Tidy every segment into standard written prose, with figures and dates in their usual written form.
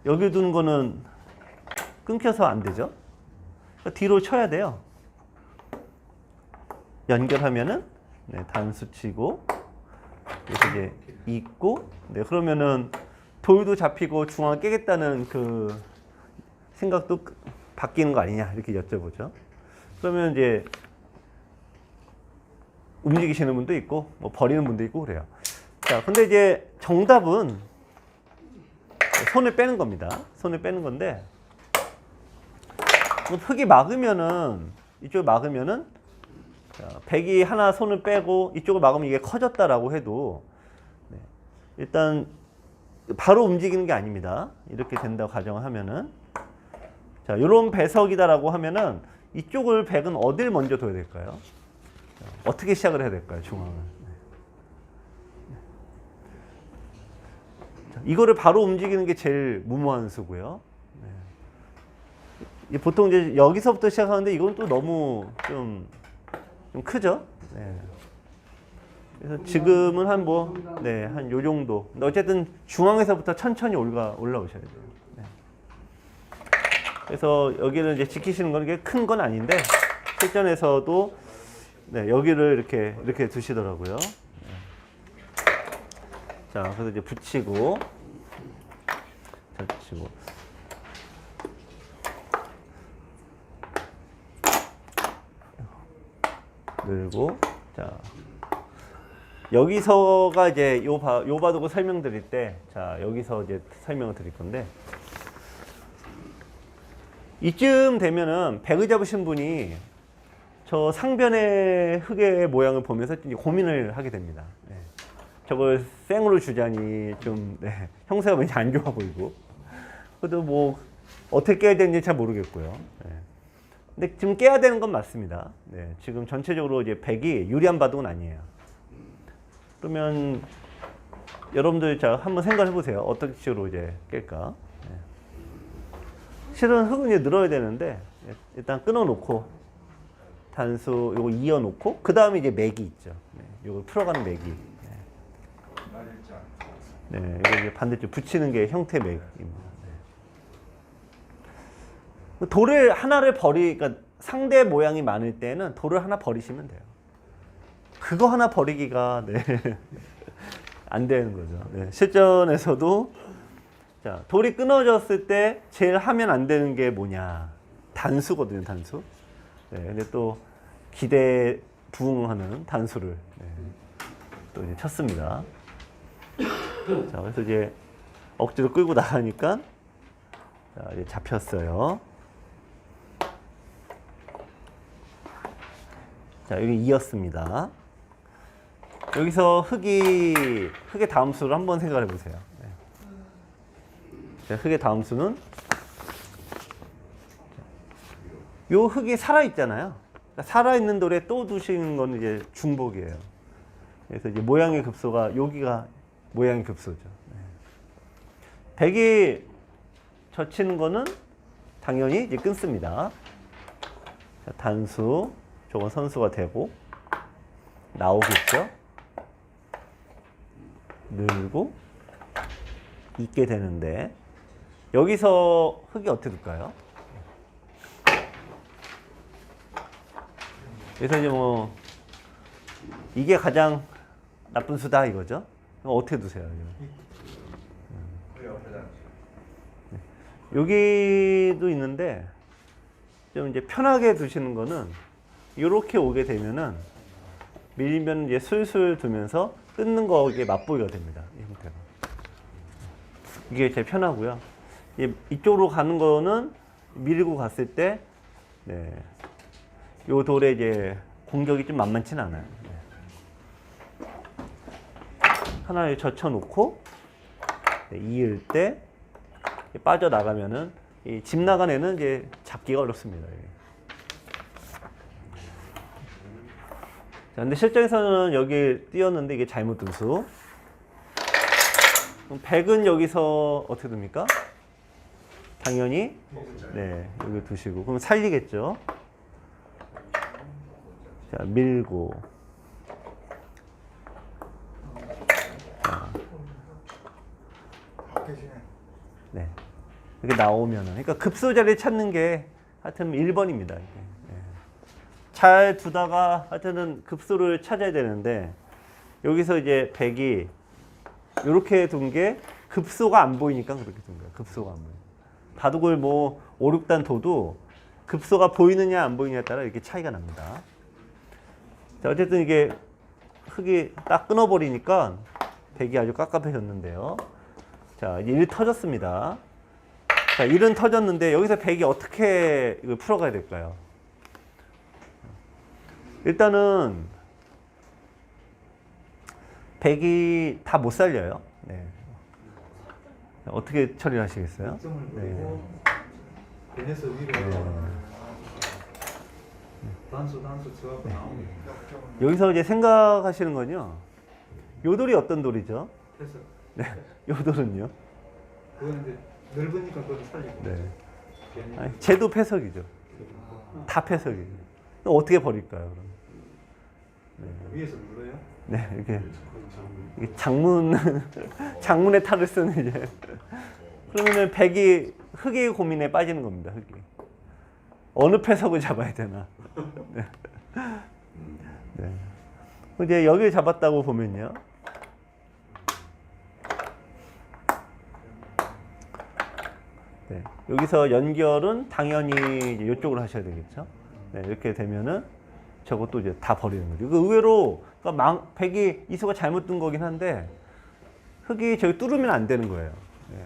여기 두는 거는 끊겨서 안 되죠. 그러니까 뒤로 쳐야 돼요. 연결하면은 네, 단수 치고 그래서 이제 있고 네, 그러면은 돌도 잡히고 중앙을 깨겠다는 그 생각도 바뀌는 거 아니냐 이렇게 여쭤보죠. 그러면 이제 움직이시는 분도 있고 뭐 버리는 분도 있고 그래요. 자, 근데 이제 정답은 손을 빼는 겁니다. 손을 빼는 건데 흙이 막으면은 이쪽을 막으면은 자, 백이 하나 손을 빼고 이쪽을 막으면 이게 커졌다라고 해도 네, 일단 바로 움직이는 게 아닙니다. 이렇게 된다고 가정을 하면은 자, 이런 배석이다라고 하면은 이쪽을 백은 어딜 먼저 둬야 될까요? 자, 어떻게 시작을 해야 될까요? 중앙을. 자, 이거를 바로 움직이는 게 제일 무모한 수고요. 네. 보통 이제 여기서부터 시작하는데 이건 또 너무 좀 크죠? 네. 그래서 지금은 한 뭐, 네, 한 요 정도. 근데 어쨌든 중앙에서부터 천천히 올라오셔야 돼요. 네. 그래서 여기를 이제 지키시는 건 이게 큰 건 아닌데, 실전에서도 네, 여기를 이렇게 두시더라고요. 네. 자, 그래서 이제 붙이고, 붙이고. 늘고, 자. 여기서가 이제 요 바둑을 설명드릴 때, 자, 여기서 이제 설명을 드릴 건데, 이쯤 되면은 백을 잡으신 분이 저 상변의 흙의 모양을 보면서 이제 고민을 하게 됩니다. 네. 저걸 생으로 주자니 좀, 네, 형세가 왠지 안 좋아 보이고, 그래도 뭐, 어떻게 깨야 되는지 잘 모르겠고요. 네. 근데 지금 깨야 되는 건 맞습니다. 네, 지금 전체적으로 이제 백이 유리한 바둑은 아니에요. 그러면 여러분들 자 한번 생각해 보세요. 어떤 식으로 이제 깰까? 네. 실은 흙은 이제 늘어야 되는데 일단 끊어놓고 단수 요거 이어놓고 그 다음에 이제 맥이 있죠. 네, 요걸 풀어가는 맥이. 네, 네, 이거 이제 반대쪽 붙이는 게 형태 맥입니다. 돌을 하나를 그러니까 상대 모양이 많을 때는 돌을 하나 버리시면 돼요. 그거 하나 버리기가 네, 안 되는 거죠. 네, 실전에서도 자, 돌이 끊어졌을 때 제일 하면 안 되는 게 뭐냐? 단수거든요, 단수. 네, 근데 또 기대에 부응하는 단수를 네, 또 이제 쳤습니다. 자, 그래서 이제 억지로 끌고 나가니까 자, 이제 잡혔어요. 자, 여기 이었습니다. 여기서 흙의 다음 수를 한번 생각해 보세요. 네. 자, 흙의 다음 수는 요 흙이 살아 있잖아요. 그러니까 살아 있는 돌에 또 두시는 건 이제 중복이에요. 그래서 이제 모양의 급소가 여기가 모양의 급소죠. 네. 백이 젖히는 거는 당연히 이제 끊습니다. 자, 단수. 저건 선수가 되고 나오겠죠. 늘고 있게 되는데 여기서 흙이 어떻게 될까요? 그래서 이제 뭐 이게 가장 나쁜 수다 이거죠. 그럼 어떻게 두세요? 여기도 있는데 좀 이제 편하게 두시는 거는 이렇게 오게 되면은 밀면 이제 술술 두면서 끊는 거기에 맛보기가 됩니다. 이 형태가. 이게 제일 편하고요. 이쪽으로 가는 거는 밀고 갔을 때, 네, 요 돌에 이제 공격이 좀 만만치는 않아요. 네. 하나를 젖혀놓고 네, 이을 때 빠져나가면은 이 집 나간 애는 이제 잡기가 어렵습니다. 자, 근데 실전에서는 여기 띄었는데 이게 잘못 둔 수. 그럼 백은 여기서 어떻게 둡니까? 당연히 네, 여기 두시고 그럼 살리겠죠. 자, 밀고 자. 네. 이렇게 나오면은, 그러니까 급소 자리를 찾는 게 하여튼 1번입니다. 잘 두다가 하여튼은 급소를 찾아야 되는데, 여기서 이제 100이 이렇게 둔 게 급소가 안 보이니까 그렇게 둔 거예요. 급소가 안 보여요. 바둑을 뭐 5, 6단 둬도 급소가 보이느냐 안 보이느냐에 따라 이렇게 차이가 납니다. 자, 어쨌든 이게 흙이 딱 끊어버리니까 100이 아주 깝깝해졌는데요. 자, 이제 1 터졌습니다. 자, 1은 터졌는데 여기서 100이 어떻게 이걸 풀어가야 될까요? 일단은 100이 다 못 살려요. 네. 어떻게 처리를 하시겠어요? 네. 베네스 위로 단수 쳐갖고 나옵니다. 여기서 이제 생각하시는 건요. 요 돌이 어떤 돌이죠? 해서 네. 요 돌은요? 그건 이제 넓으니까 그걸 살리고. 네. 아니, 쟤도 패석이죠. 다 패석이죠. 어떻게 버릴까요, 그럼? 네. 위에서 눌러요? 네, 이게 장문의 탈을 쓰는 이제. 그러면은 100이 흙의 고민에 빠지는 겁니다, 흙이. 어느 패석을 잡아야 되나. 네. 네. 이제 여기를 잡았다고 보면요. 네. 여기서 연결은 당연히 이제 이쪽으로 하셔야 되겠죠. 네, 이렇게 되면은 저것도 이제 다 버리는 거죠. 의외로 그러니까 100이 이수가 잘못 둔 거긴 한데 흙이 저기 뚫으면 안 되는 거예요. 네.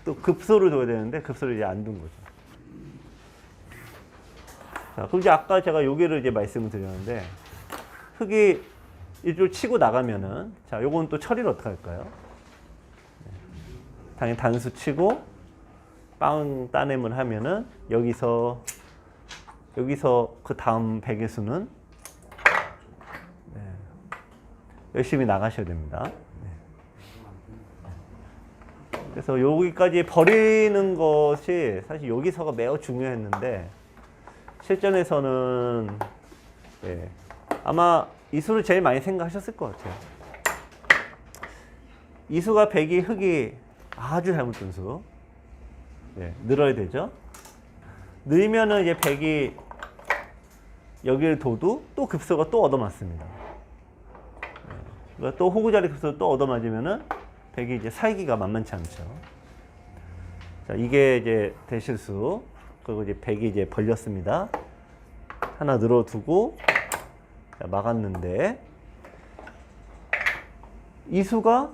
또 급소를 둬야 되는데 급소를 이제 안 둔 거죠. 자, 그럼 이제 아까 제가 여기를 이제 말씀을 드렸는데 흙이 이쪽을 치고 나가면은 자, 요건 또 처리를 어떻게 할까요? 네. 당연히 단수 치고 빵 따냄을 하면은 여기서 그 다음 100의 수는 네. 열심히 나가셔야 됩니다. 네. 그래서 여기까지 버리는 것이 사실 여기서가 매우 중요했는데 실전에서는 네. 아마 이 수를 제일 많이 생각하셨을 것 같아요. 이 수가 100이 흙이 아주 잘못된 수. 네. 늘어야 되죠. 늘면은 이제 100이 여기를 둬도 또 급소가 또 얻어맞습니다. 또 호구자리 급소를 또 얻어맞으면은 100이 이제 살기가 만만치 않죠. 자, 이게 이제 대실수. 그리고 이제 100이 이제 벌렸습니다. 하나 늘어두고 자, 막았는데 이 수가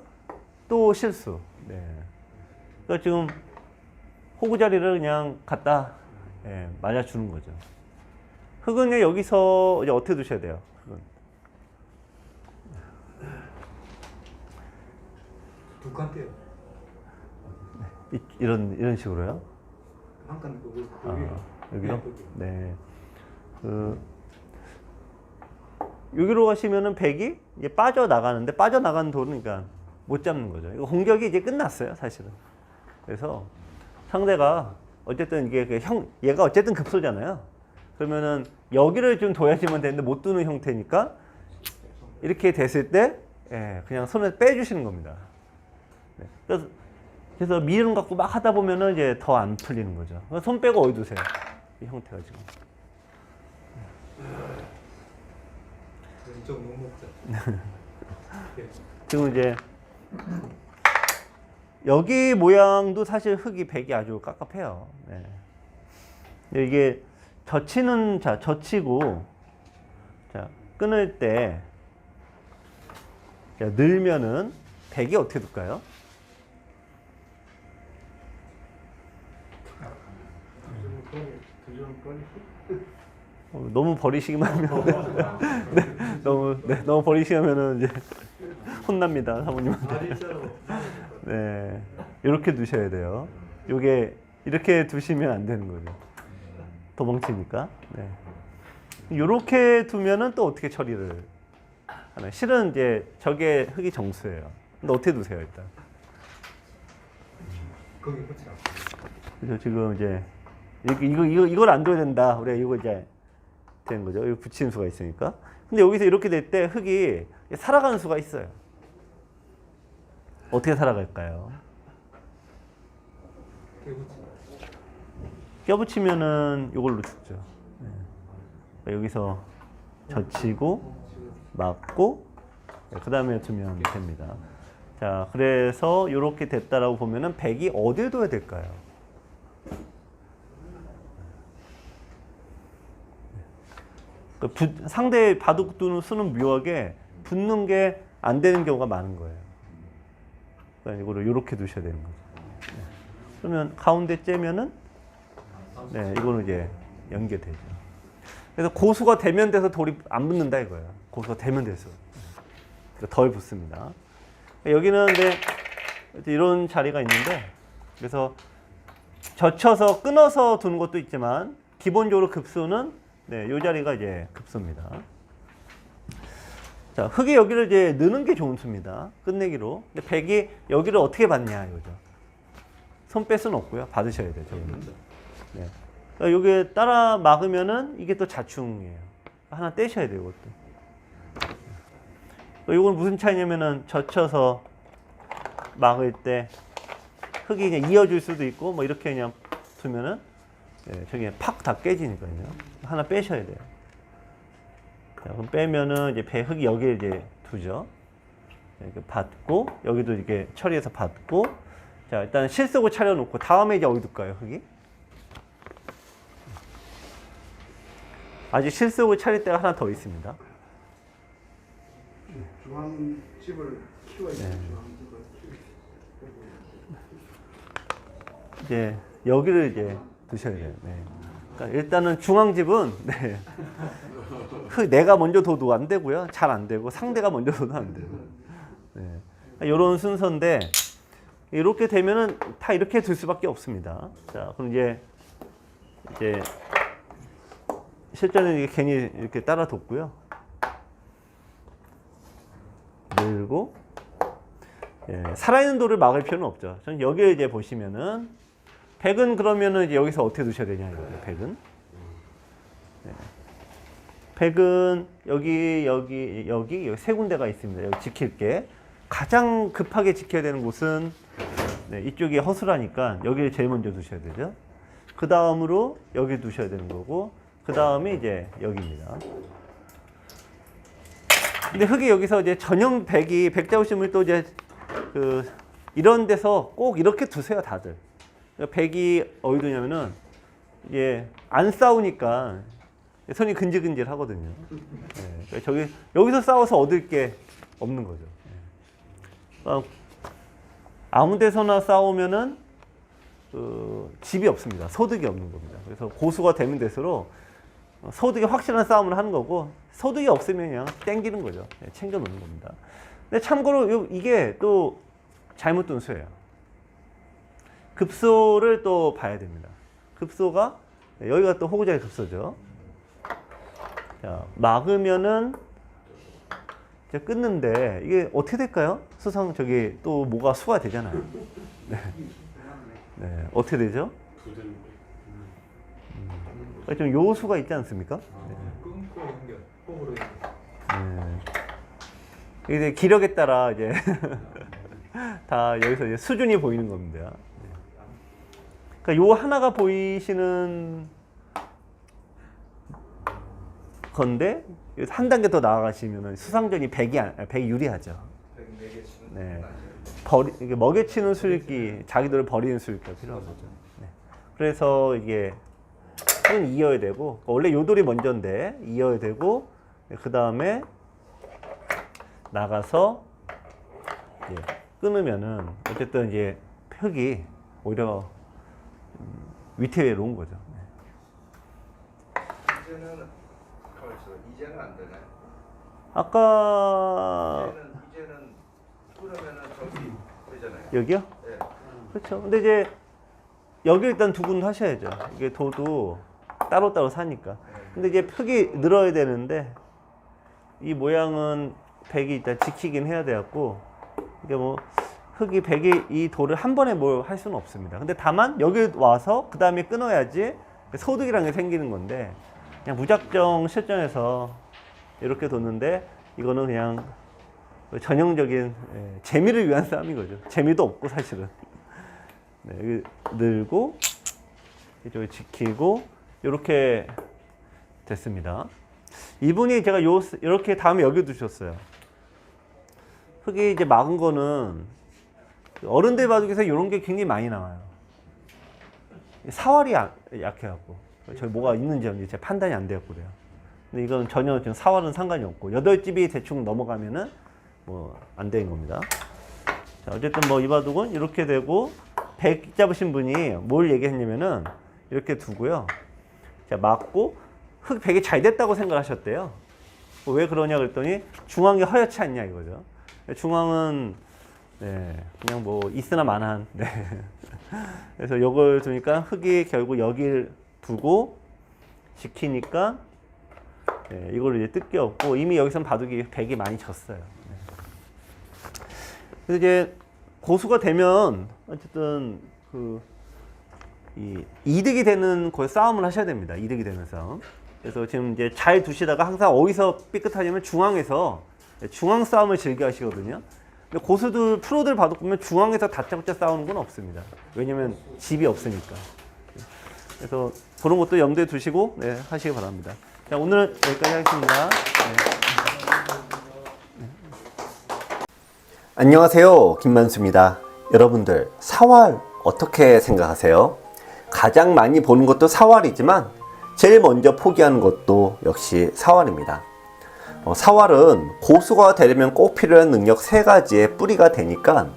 또 실수. 네. 그러니까 지금 호구자리를 그냥 갖다 예, 맞아주는 거죠. 흙은 여기서 이제 어떻게 두셔야 돼요? 흙은. 두 칸 떼요. 이런 식으로요? 한 칸 여기로? 네. 여기로 가시면은 100이 이제 빠져나가는데 빠져나가는 돌은 그러니까 못 잡는 거죠. 이거 공격이 이제 끝났어요, 사실은. 그래서 상대가 어쨌든 이게 얘가 어쨌든 급소잖아요. 그러면은 여기를 좀 둬야지만 되는데 못 두는 형태니까 이렇게 됐을 때 예, 그냥 손을 빼주시는 겁니다. 네. 그래서 미름 갖고 막 하다 보면은 이제 더 안 풀리는 거죠. 손 빼고 어디 두세요? 이 형태가 지금. 왼쪽 못 먹자. 지금 이제 여기 모양도 사실 흙이 100이 아주 깝깝해요. 네. 근데 이게 젖히고 자, 끊을 때 자, 늘면은 100이 어떻게 될까요? 너무 버리시기만 하면 네, 너무 버리시면은 이제 혼납니다, 사모님한테. 네, 이렇게 두셔야 돼요. 요게 이렇게 두시면 안 되는 거죠. 도망치니까. 네. 이렇게 두면은 또 어떻게 처리를 하나요? 실은 이제 저게 흙이 정수예요. 근데 어떻게 두세요, 일단? 거기 붙여. 그래서 지금 이제 이걸 안 둬야 된다. 우리가 이거 이제 되는 거죠. 여기 붙이는 수가 있으니까. 근데 여기서 이렇게 될 때 흙이 살아가는 수가 있어요. 어떻게 살아갈까요? 껴붙이면은 이걸로 죽죠. 네. 그러니까 여기서 젖히고 막고 그 다음에 두면 됩니다. 자, 그래서 이렇게 됐다라고 보면은 백이 어디에 둬야 될까요? 상대 바둑 두는 수는 묘하게 붙는 게 안 되는 경우가 많은 거예요. 그러니까 이거를 이렇게 두셔야 되는 거죠. 네. 그러면 가운데 째면은 네, 이거는 이제 연계되죠. 그래서 고수가 대면돼서 돌이 안 붙는다 이거예요. 고수가 대면돼서 그러니까 덜 붙습니다. 여기는 이제 이런 자리가 있는데 그래서 젖혀서 끊어서 두는 것도 있지만 기본적으로 급수는 네, 이 자리가 이제 급수입니다. 자, 흑이 여기를 이제 넣는 게 좋은 수입니다. 끝내기로. 근데 백이 여기를 어떻게 받냐 이거죠. 손 뺄 수는 없고요. 받으셔야 돼요. 저기는. 네. 그러니까 여기에 따라 막으면은 이게 또 자충이에요. 하나 떼셔야 돼요. 이것도. 이건 무슨 차이냐면은 젖혀서 막을 때 흙이 그냥 이어줄 수도 있고 뭐 이렇게 그냥 두면은 네, 저기 팍 다 깨지니까요. 하나 빼셔야 돼요. 자, 그럼 빼면은 이제 배 흙이 여기에 이제 두죠. 이렇게 받고 여기도 이렇게 처리해서 받고 자 일단 실속을 차려놓고 다음에 이제 어디 둘까요 흙이? 아직 실속을 차릴 때가 하나 더 있습니다. 중앙집을 키워야 돼요. 중앙집을 이제 여기를 이제 두셔야 돼요. 네. 그러니까 일단은 중앙집은 네. 내가 먼저 둬도 안 되고요. 잘 안 되고 상대가 먼저 둬도 안 되고. 네. 이런 순서인데 이렇게 되면은 다 이렇게 둘 수밖에 없습니다. 자, 그럼 이제 실전에 이게 괜히 이렇게 따라 뒀고요. 늘고 예, 살아있는 돌을 막을 필요는 없죠. 저는 여기에 이제 보시면은 백은 그러면은 이제 여기서 어떻게 두셔야 되냐 이거예요. 백은 네. 백은 여기 세 군데가 있습니다. 여기 지킬 게 가장 급하게 지켜야 되는 곳은 네, 이쪽이 허술하니까 여기를 제일 먼저 두셔야 되죠. 그 다음으로 여기 두셔야 되는 거고 그 다음이 이제 여기입니다. 근데 흙이 여기서 이제 전형 백이 잡으시면 또 이제 이런 데서 꼭 이렇게 두세요 다들. 백이 어디 두냐면은 이제 안 싸우니까 손이 근질근질 하거든요. 네, 여기서 싸워서 얻을 게 없는 거죠. 아무 데서나 싸우면은 집이 없습니다. 소득이 없는 겁니다. 그래서 고수가 되면 될수록 소득이 확실한 싸움을 하는 거고 소득이 없으면 그냥 땡기는 거죠. 네, 챙겨 놓는 겁니다. 근데 참고로 이게 또 잘못 둔 수예요. 급소를 또 봐야 됩니다. 급소가 여기가 또 호구자의 급소죠. 자, 막으면은 이제 끊는데 이게 어떻게 될까요? 수성 저기 또 뭐가 수가 되잖아요. 네. 네. 어떻게 되죠? 좀 요수가 있지 않습니까? 네. 끊고 연결, 호흡으로 연결. 네. 이제 기력에 따라 이제 다 여기서 이제 수준이 보이는 겁니다. 그러니까 요 하나가 보이시는 건데 한 단계 더 나아가시면 수상전이 100이 유리하죠. 네. 이게 먹여치는 수익이 자기들을 버리는 수익가 필요한 거죠. 네. 그래서 이게 은 이어야 되고 원래 요 돌이 먼저인데 이어야 되고 그 다음에 나가서 이제 끊으면은 어쨌든 이제 흙이 오히려 위태로운 거죠. 네. 이제는 안 되나요? 아까 이제는 그러면은 저기 되잖아요. 여기요? 네. 그렇죠. 근데 이제 여기 일단 두 분 하셔야죠. 이게 도도 따로따로 사니까. 근데 이제 흙이 늘어야 되는데 이 모양은 백이 일단 지키긴 해야 되었고 이게 뭐 흙이 백이 이 돌을 한 번에 뭘 할 수는 없습니다. 근데 다만 여기 와서 그 다음에 끊어야지 소득이라는 게 생기는 건데 그냥 무작정 실전에서 이렇게 뒀는데 이거는 그냥 전형적인 재미를 위한 싸움인 거죠. 재미도 없고 사실은. 네, 여기 늘고 이쪽을 지키고 이렇게 됐습니다. 이분이 제가 이렇게 다음에 여기 두셨어요. 흙이 이제 막은 거는 어른들 바둑에서 이런 게 굉장히 많이 나와요. 사활이 약해갖고 저희 뭐가 있는지 제 판단이 안 되었고 그래요. 근데 이건 전혀 지금 사활은 상관이 없고 8집이 대충 넘어가면은 뭐 안 되는 겁니다. 자, 어쨌든 뭐 이 바둑은 이렇게 되고 100 잡으신 분이 뭘 얘기했냐면은 이렇게 두고요. 자, 맞고 흙 100이 잘 됐다고 생각하셨대요. 왜 그러냐 그랬더니 중앙이 허옇지 않냐 이거죠. 중앙은 네, 그냥 뭐 있으나 마나한. 네. 그래서 이걸 두니까 흙이 결국 여기를 두고 지키니까 네, 이걸 이제 뜯기 없고 이미 여기선 바둑이 100이 많이 졌어요. 네. 그래서 이제 고수가 되면 어쨌든 이 이득이 되는 거에 싸움을 하셔야 됩니다. 이득이 되는 싸움. 그래서 지금 이제 잘 두시다가 항상 어디서 삐끗하냐면 중앙에서 중앙 싸움을 즐겨 하시거든요. 근데 고수들, 프로들 바둑 보면 중앙에서 다짜고짜 싸우는 건 없습니다. 왜냐면 집이 없으니까. 그래서 그런 것도 염두에 두시고 네, 하시기 바랍니다. 자, 오늘은 여기까지 하겠습니다. 네. 안녕하세요, 김만수입니다. 여러분들 사활 어떻게 생각하세요? 가장 많이 보는 것도 사활이지만 제일 먼저 포기하는 것도 역시 사활입니다. 사활은 고수가 되려면 꼭 필요한 능력 3가지의 뿌리가 되니까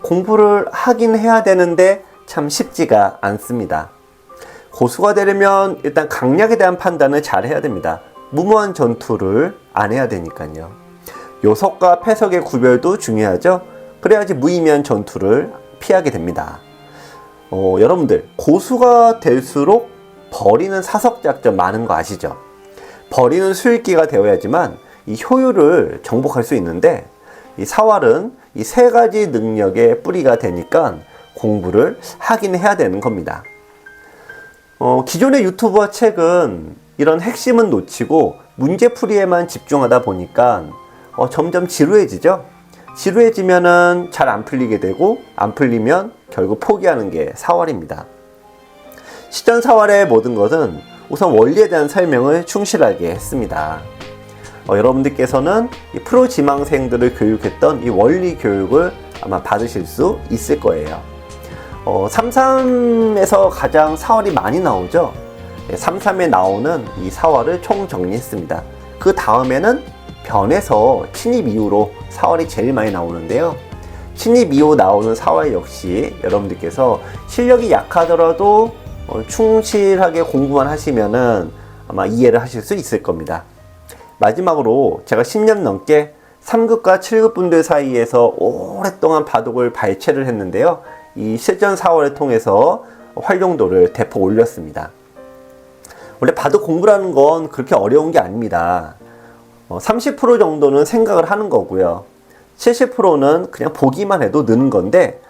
공부를 하긴 해야 되는데 참 쉽지가 않습니다. 고수가 되려면 일단 강약에 대한 판단을 잘 해야 됩니다. 무모한 전투를 안 해야 되니까요. 요석과 패석의 구별도 중요하죠. 그래야지 무의미한 전투를 피하게 됩니다. 여러분들 고수가 될수록 버리는 사석작전 많은 거 아시죠? 버리는 수익기가 되어야지만 이 효율을 정복할 수 있는데 이 사활은 이 3가지 능력의 뿌리가 되니까 공부를 하긴 해야 되는 겁니다. 기존의 유튜브와 책은 이런 핵심은 놓치고 문제풀이에만 집중하다 보니까 점점 지루해지죠? 지루해지면은 잘 안 풀리게 되고 안 풀리면 결국 포기하는 게 사활입니다. 시전사활의 모든 것은 우선 원리에 대한 설명을 충실하게 했습니다. 여러분들께서는 이 프로 지망생들을 교육했던 이 원리 교육을 아마 받으실 수 있을 거예요. 33에서 가장 사활이 많이 나오죠. 33에 나오는 이 사활을 총 정리했습니다. 그 다음에는 변에서 친입 이후로 사활이 제일 많이 나오는데요. 친입 이후 나오는 사활 역시 여러분들께서 실력이 약하더라도 충실하게 공부만 하시면은 아마 이해를 하실 수 있을 겁니다. 마지막으로 제가 10년 넘게 3급과 7급 분들 사이에서 오랫동안 바둑을 발췌를 했는데요. 이 실전 사활을 통해서 활용도를 대폭 올렸습니다. 원래 바둑 공부라는 건 그렇게 어려운 게 아닙니다. 30% 정도는 생각을 하는 거고요. 70%는 그냥 보기만 해도 느는 건데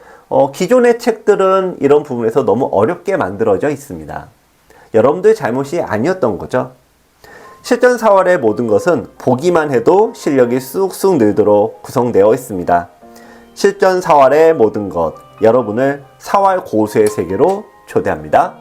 기존의 책들은 이런 부분에서 너무 어렵게 만들어져 있습니다. 여러분들 잘못이 아니었던 거죠. 실전 사활의 모든 것은 보기만 해도 실력이 쑥쑥 늘도록 구성되어 있습니다. 실전 사활의 모든 것, 여러분을 사활 고수의 세계로 초대합니다.